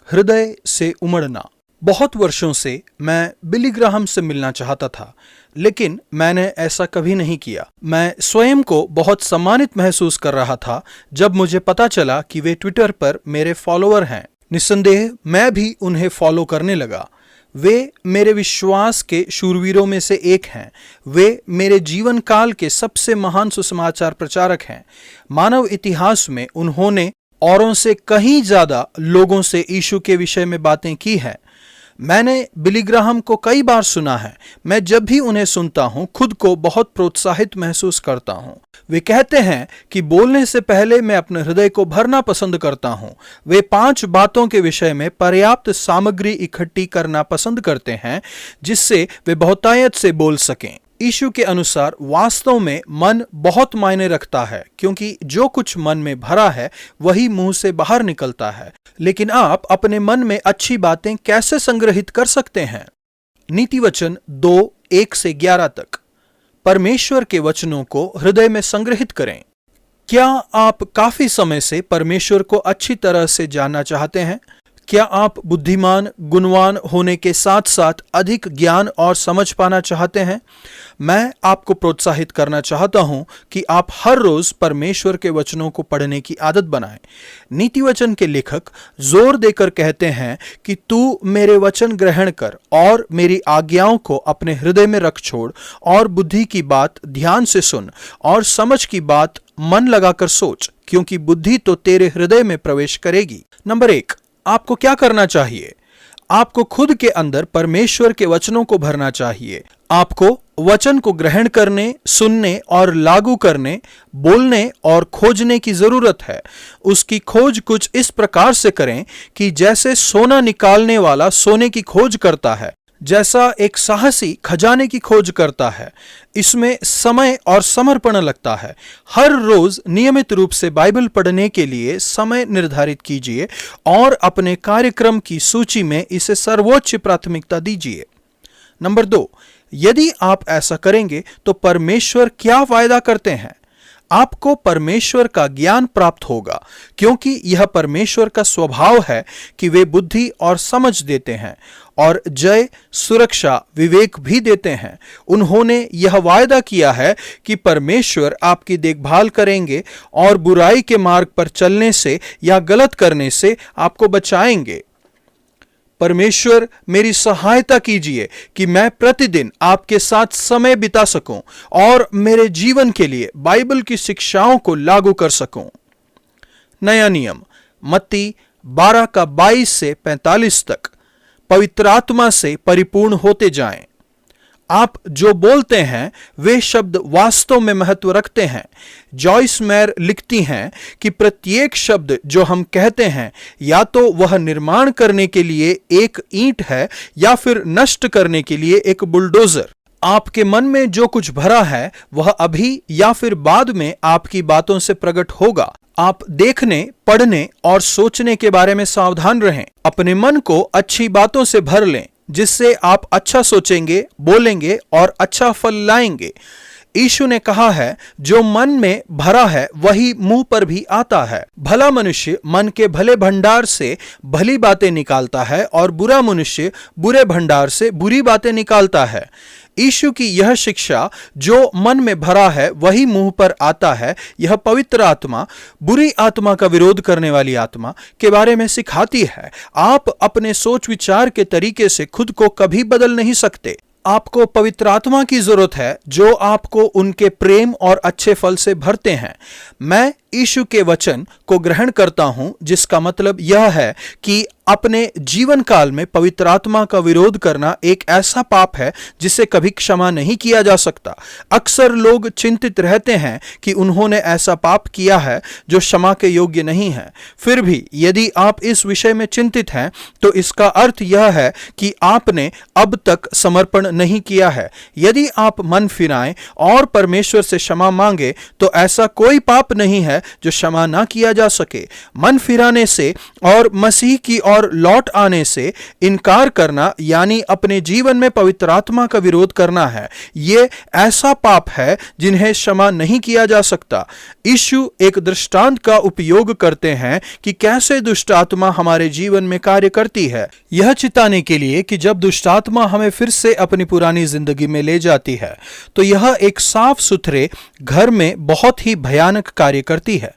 हृदय से उमड़ना। बहुत वर्षों से मैं बिली ग्राहम से मिलना चाहता था, लेकिन मैंने ऐसा कभी नहीं किया। मैं स्वयं को बहुत सम्मानित महसूस कर रहा था जब मुझे पता चला कि वे ट्विटर पर मेरे फॉलोअर हैं। निस्संदेह मैं भी उन्हें फॉलो करने लगा। वे मेरे विश्वास के शूरवीरों में से एक हैं। वे मेरे जीवन काल के सबसे महान सुसमाचार प्रचारक हैं। मानव इतिहास में उन्होंने औरों से कहीं ज्यादा लोगों से यीशु के विषय में बातें की हैं। मैंने बिली ग्राहम को कई बार सुना है। मैं जब भी उन्हें सुनता हूं, खुद को बहुत प्रोत्साहित महसूस करता हूं। वे कहते हैं कि बोलने से पहले मैं अपने हृदय को भरना पसंद करता हूं। वे 5 बातों के विषय में पर्याप्त सामग्री इकट्ठी करना पसंद करते हैं जिससे वे बहुतायत से बोल सकें। यीशु के अनुसार वास्तव में मन बहुत मायने रखता है, क्योंकि जो कुछ मन में भरा है वही मुंह से बाहर निकलता है। लेकिन आप अपने मन में अच्छी बातें कैसे संग्रहित कर सकते हैं? नीति वचन 2:1-11 तक। परमेश्वर के वचनों को हृदय में संग्रहित करें। क्या आप काफी समय से परमेश्वर को अच्छी तरह से जानना चाहते हैं? क्या आप बुद्धिमान, गुणवान होने के साथ साथ अधिक ज्ञान और समझ पाना चाहते हैं? मैं आपको प्रोत्साहित करना चाहता हूं कि आप हर रोज परमेश्वर के वचनों को पढ़ने की आदत बनाएं। नीति वचन के लेखक जोर देकर कहते हैं कि तू मेरे वचन ग्रहण कर और मेरी आज्ञाओं को अपने हृदय में रख छोड़ और बुद्धि की बात ध्यान से सुन और समझ की बात मन लगाकर सोच, क्योंकि बुद्धि तो तेरे हृदय में प्रवेश करेगी। नंबर 1, आपको क्या करना चाहिए? आपको खुद के अंदर परमेश्वर के वचनों को भरना चाहिए। आपको वचन को ग्रहण करने, सुनने और लागू करने, बोलने और खोजने की जरूरत है। उसकी खोज कुछ इस प्रकार से करें कि जैसे सोना निकालने वाला सोने की खोज करता है, जैसा एक साहसी खजाने की खोज करता है। इसमें समय और समर्पण लगता है। हर रोज नियमित रूप से बाइबल पढ़ने के लिए समय निर्धारित कीजिए और अपने कार्यक्रम की सूची में इसे सर्वोच्च प्राथमिकता दीजिए। नंबर 2, यदि आप ऐसा करेंगे तो परमेश्वर क्या वायदा करते हैं? आपको परमेश्वर का ज्ञान प्राप्त होगा, क्योंकि यह परमेश्वर का स्वभाव है कि वे बुद्धि और समझ देते हैं और जय, सुरक्षा, विवेक भी देते हैं। उन्होंने यह वायदा किया है कि परमेश्वर आपकी देखभाल करेंगे और बुराई के मार्ग पर चलने से या गलत करने से आपको बचाएंगे। परमेश्वर मेरी सहायता कीजिए कि मैं प्रतिदिन आपके साथ समय बिता सकूं और मेरे जीवन के लिए बाइबल की शिक्षाओं को लागू कर सकूं। नया नियम मत्ती 12:22-45 तक। पवित्र आत्मा से परिपूर्ण होते जाएं। आप जो बोलते हैं वे शब्द वास्तव में महत्व रखते हैं। जॉयस मेयर लिखती हैं कि प्रत्येक शब्द जो हम कहते हैं या तो वह निर्माण करने के लिए एक ईंट है या फिर नष्ट करने के लिए एक बुलडोजर। आपके मन में जो कुछ भरा है वह अभी या फिर बाद में आपकी बातों से प्रकट होगा। आप देखने, पढ़ने और सोचने के बारे में सावधान रहें। अपने मन को अच्छी बातों से भर लें, जिससे आप अच्छा सोचेंगे, बोलेंगे और अच्छा फल लाएंगे। यीशु ने कहा है, जो मन में भरा है वही मुंह पर भी आता है। भला मनुष्य मन के भले भंडार से भली बातें निकालता है और बुरा मनुष्य बुरे भंडार से बुरी बातें निकालता है। यीशु की यह शिक्षा, जो मन में भरा है वही मुंह पर आता है, यह पवित्र आत्मा बुरी आत्मा का विरोध करने वाली आत्मा के बारे में सिखाती है। आप अपने सोच विचार के तरीके से खुद को कभी बदल नहीं सकते। आपको पवित्र आत्मा की जरूरत है जो आपको उनके प्रेम और अच्छे फल से भरते हैं। मैं यीशु के वचन को ग्रहण करता हूं, जिसका मतलब यह है कि अपने जीवन काल में पवित्र आत्मा का विरोध करना एक ऐसा पाप है जिसे कभी क्षमा नहीं किया जा सकता। अक्सर लोग चिंतित रहते हैं कि उन्होंने ऐसा पाप किया है जो क्षमा के योग्य नहीं है। फिर भी यदि आप इस विषय में चिंतित हैं तो इसका अर्थ यह है कि आपने अब तक समर्पण नहीं किया है। यदि आप मन फिराएं और परमेश्वर से क्षमा मांगे तो ऐसा कोई पाप नहीं है जो क्षमा ना किया जा सके। मन फिराने से और मसीह की और लौट आने से इनकार करना यानी अपने जीवन में पवित्र आत्मा का विरोध करना है। ये ऐसा पाप है जिन्हें क्षमा नहीं किया जा सकता। यीशु एक दृष्टांत का उपयोग करते हैं कि कैसे दुष्ट आत्मा हमारे जीवन में कार्य करती है, यह चिताने के लिए कि जब दुष्ट आत्मा हमें फिर से अपनी पुरानी जिंदगी में ले जाती है तो यह एक साफ सुथरे घर में बहुत ही भयानक कार्य करती है।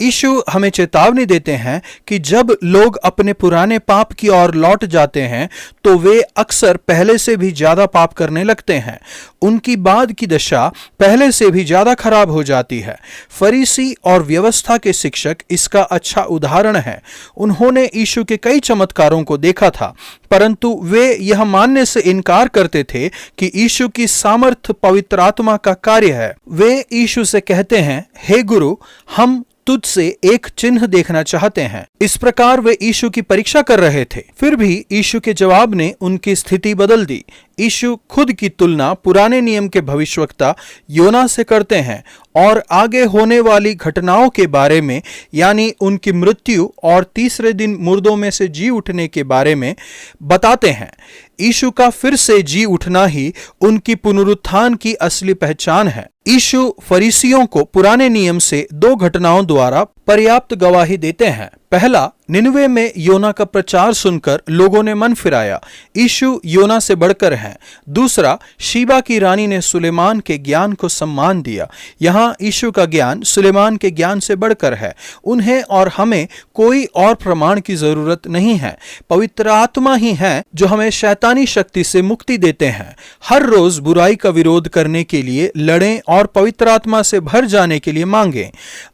यीशु हमें चेतावनी देते हैं कि जब लोग अपने पुराने पाप की ओर लौट जाते हैं तो वे अक्सर पहले से भी ज्यादा पाप करने लगते हैं। उनकी बाद की दशा पहले से भी ज्यादा खराब हो जाती है। फरीसी और व्यवस्था के शिक्षक इसका अच्छा उदाहरण है। उन्होंने यीशु के कई चमत्कारों को देखा था, परंतु वे यह मानने से इनकार करते थे कि यीशु की सामर्थ पवित्र आत्मा का कार्य है। वे यीशु से कहते हैं, हे गुरु, हम तुझसे एक चिन्ह देखना चाहते हैं। इस प्रकार वे यीशु की परीक्षा कर रहे थे। फिर भी यीशु के जवाब ने उनकी स्थिति बदल दी। यीशु खुद की तुलना पुराने नियम के भविष्यवक्ता योना से करते हैं और आगे होने वाली घटनाओं के बारे में, यानी उनकी मृत्यु और तीसरे दिन मुर्दों में से जी उठने के बारे में बताते हैं। यीशु का फिर से जी उठना ही उनकी पुनरुत्थान की असली पहचान है। यीशु फरीसियों को पुराने नियम से दो घटनाओं द्वारा पर्याप्त गवाही देते हैं। पहला, निनवे में योना का प्रचार सुनकर लोगों ने मन फिराया। यीशु योना से बढ़कर हैं। दूसरा, शीबा की रानी ने सुलेमान के ज्ञान को सम्मान दिया। यहाँ यीशु का ज्ञान सुलेमान के ज्ञान से बढ़कर है। उन्हें और हमें कोई और प्रमाण की जरूरत नहीं है। पवित्र आत्मा ही है जो हमें शैतानी शक्ति से मुक्ति देते हैं। हर रोज बुराई का विरोध करने के लिए लड़ें और पवित्र आत्मा से भर जाने के लिए मांगें।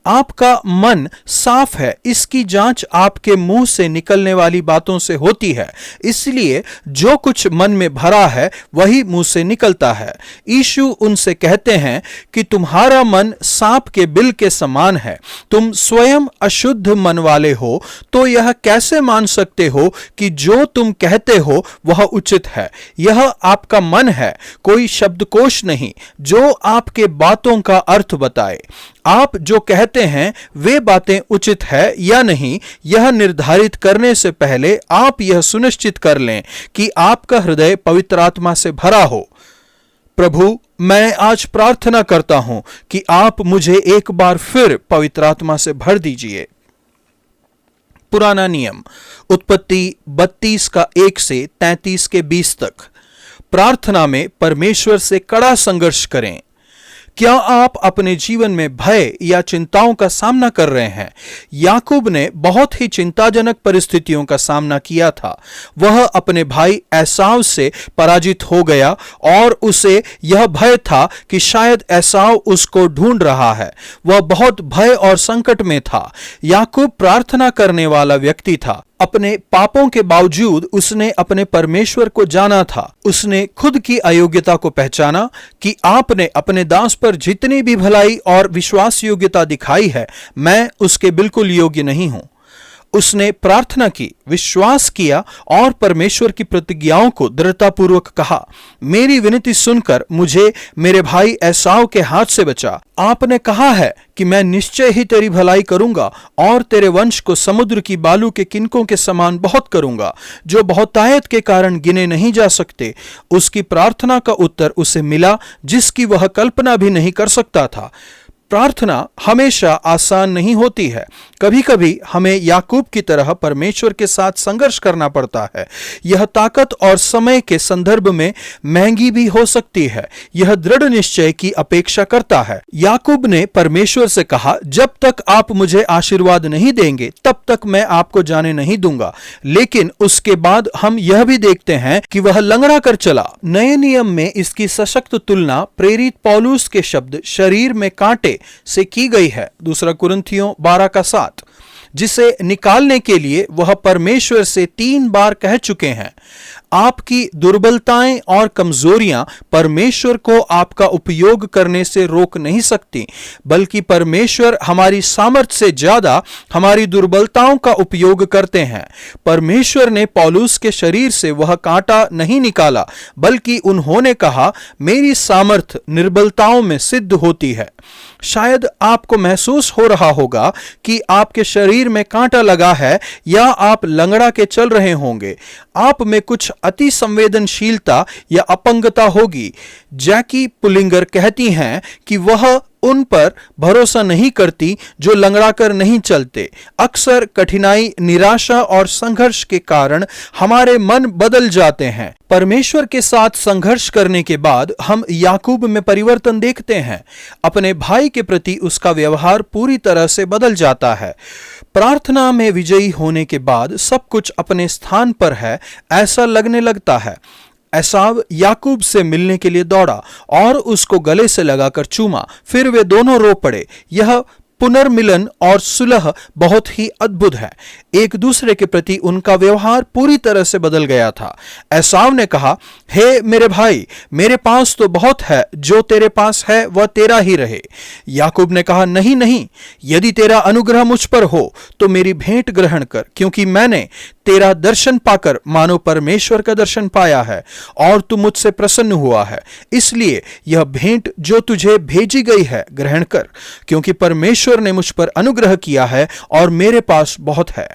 आपका मन साफ है, इसकी जांच आपके मुंह से निकलने वाली बातों से होती है। इसलिए जो कुछ मन में भरा है वही मुंह से निकलता है। यीशु उनसे कहते हैं कि तुम्हारा मन सांप के बिल के समान है। तुम स्वयं अशुद्ध मन वाले हो तो यह कैसे मान सकते हो कि जो तुम कहते हो वह उचित है? यह आपका मन है, कोई शब्दकोश नहीं, जो आपके बातों का अर्थ बताए। आप जो कहते हैं वे बातें उचित है या नहीं, यह निर्धारित करने से पहले आप यह सुनिश्चित कर लें कि आपका हृदय पवित्र आत्मा से भरा हो। प्रभु, मैं आज प्रार्थना करता हूं कि आप मुझे एक बार फिर पवित्र आत्मा से भर दीजिए। पुराना नियम, उत्पत्ति 32 का 1 से 33 के 20 तक। प्रार्थना में परमेश्वर से कड़ा संघर्ष करें। क्या आप अपने जीवन में भय या चिंताओं का सामना कर रहे हैं? याकूब ने बहुत ही चिंताजनक परिस्थितियों का सामना किया था। वह अपने भाई एसाव से पराजित हो गया और उसे यह भय था कि शायद एसाव उसको ढूंढ रहा है। वह बहुत भय और संकट में था। याकूब प्रार्थना करने वाला व्यक्ति था। अपने पापों के बावजूद उसने अपने परमेश्वर को जाना था। उसने खुद की अयोग्यता को पहचाना कि आपने अपने दास पर जितनी भी भलाई और विश्वास योग्यता दिखाई है, मैं उसके बिल्कुल योग्य नहीं हूं। उसने प्रार्थना की, विश्वास किया और परमेश्वर की प्रतिज्ञाओं को दृढ़तापूर्वक कहा। मेरी विनती सुनकर मुझे मेरे भाई एसाव के हाथ से बचा। आपने कहा है कि मैं निश्चय ही तेरी भलाई करूंगा और तेरे वंश को समुद्र की बालू के किनकों के समान बहुत करूंगा, जो बहुतायत के कारण गिने नहीं जा सकते। उसकी प्रार्थना का उत्तर उसे मिला जिसकी वह कल्पना भी नहीं कर सकता था। प्रार्थना हमेशा आसान नहीं होती है। कभी कभी हमें याकूब की तरह परमेश्वर के साथ संघर्ष करना पड़ता है। यह ताकत और समय के संदर्भ में महंगी भी हो सकती है। यह दृढ़ निश्चय की अपेक्षा करता है। याकूब ने परमेश्वर से कहा, जब तक आप मुझे आशीर्वाद नहीं देंगे तब तक मैं आपको जाने नहीं दूंगा। लेकिन उसके बाद हम यह भी देखते हैं कि वह लंगड़ा कर चला। नए नियम में इसकी सशक्त तुलना प्रेरित पौलुस के शब्द शरीर में कांटे से की गई है। 2 कुरिन्थियों 12 का 7, जिसे निकालने के लिए वह परमेश्वर से 3 बार कह चुके हैं। आपकी दुर्बलताएं और कमजोरियां परमेश्वर को आपका उपयोग करने से रोक नहीं सकती, बल्कि परमेश्वर हमारी सामर्थ्य से ज्यादा हमारी दुर्बलताओं का उपयोग करते हैं। परमेश्वर ने पौलुस के शरीर से वह कांटा नहीं निकाला, बल्कि उन्होंने कहा, मेरी सामर्थ्य निर्बलताओं में सिद्ध होती है। शायद आपको महसूस हो रहा होगा कि आपके शरीर में कांटा लगा है या आप लंगड़ा के चल रहे होंगे। आप में कुछ अति संवेदनशीलता या अपंगता होगी। जैकी पुलिंगर कहती हैं कि वह उन पर भरोसा नहीं करती जो लंगड़ा कर नहीं चलते। अक्सर कठिनाई, निराशा और संघर्ष के कारण हमारे मन बदल जाते हैं। परमेश्वर के साथ संघर्ष करने के बाद हम याकूब में परिवर्तन देखते हैं। अपने भाई के प्रति उसका व्यवहार पूरी तरह से बदल जाता है। प्रार्थना में विजयी होने के बाद सब कुछ अपने स्थान पर है, ऐसा लगने लगता है। एसाव याकूब से मिलने के लिए दौड़ा और उसको गले से लगाकर चूमा। फिर वे दोनों रो पड़े। यह पुनर्मिलन और सुलह बहुत ही अद्भुत है। एक दूसरे के प्रति उनका व्यवहार पूरी तरह से बदल गया था। एसाव ने कहा, हे मेरे भाई, मेरे पास तो बहुत है, जो तेरे पास है वह तेरा ही रहे। याकूब ने कहा, नहीं नहीं, यदि तेरा अनुग्रह मुझ पर हो तो मेरी भेंट ग्रहण कर, क्योंकि मैंने तेरा दर्शन पाकर मानो परमेश्वर का दर्शन पाया है और तू मुझसे प्रसन्न हुआ है। इसलिए यह भेंट जो तुझे भेजी गई है ग्रहण कर, क्योंकि परमेश्वर ने मुझ पर अनुग्रह किया है और मेरे पास बहुत है।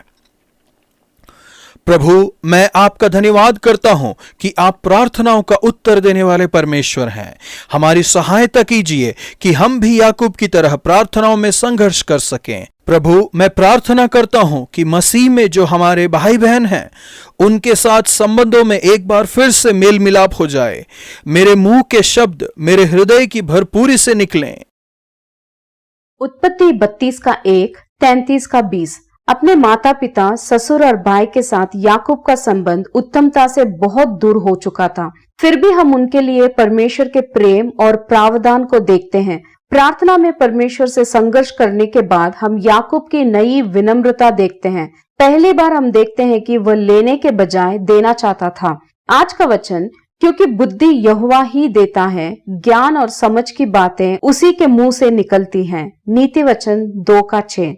प्रभु, मैं आपका धन्यवाद करता हूं कि आप प्रार्थनाओं का उत्तर देने वाले परमेश्वर हैं। हमारी सहायता कीजिए कि हम भी याकूब की तरह प्रार्थनाओं में संघर्ष कर सकें। प्रभु, मैं प्रार्थना करता हूं कि मसीह में जो हमारे भाई बहन हैं, उनके साथ संबंधों में एक बार फिर से मेल मिलाप हो जाए। मेरे मुंह के शब्द मेरे हृदय की भरपूरी से निकलें। उत्पत्ति 32 का 1, 33 का 20। अपने माता पिता, ससुर और भाई के साथ याकूब का संबंध उत्तमता से बहुत दूर हो चुका था। फिर भी हम उनके लिए परमेश्वर के प्रेम और प्रावधान को देखते हैं। प्रार्थना में परमेश्वर से संघर्ष करने के बाद हम याकूब की नई विनम्रता देखते हैं। पहली बार हम देखते हैं कि वह लेने के बजाय देना चाहता था। आज का वचन, क्योंकि बुद्धि यहोवा ही देता है, ज्ञान और समझ की बातें उसी के मुंह से निकलती हैं। नीति वचन 2 का 6।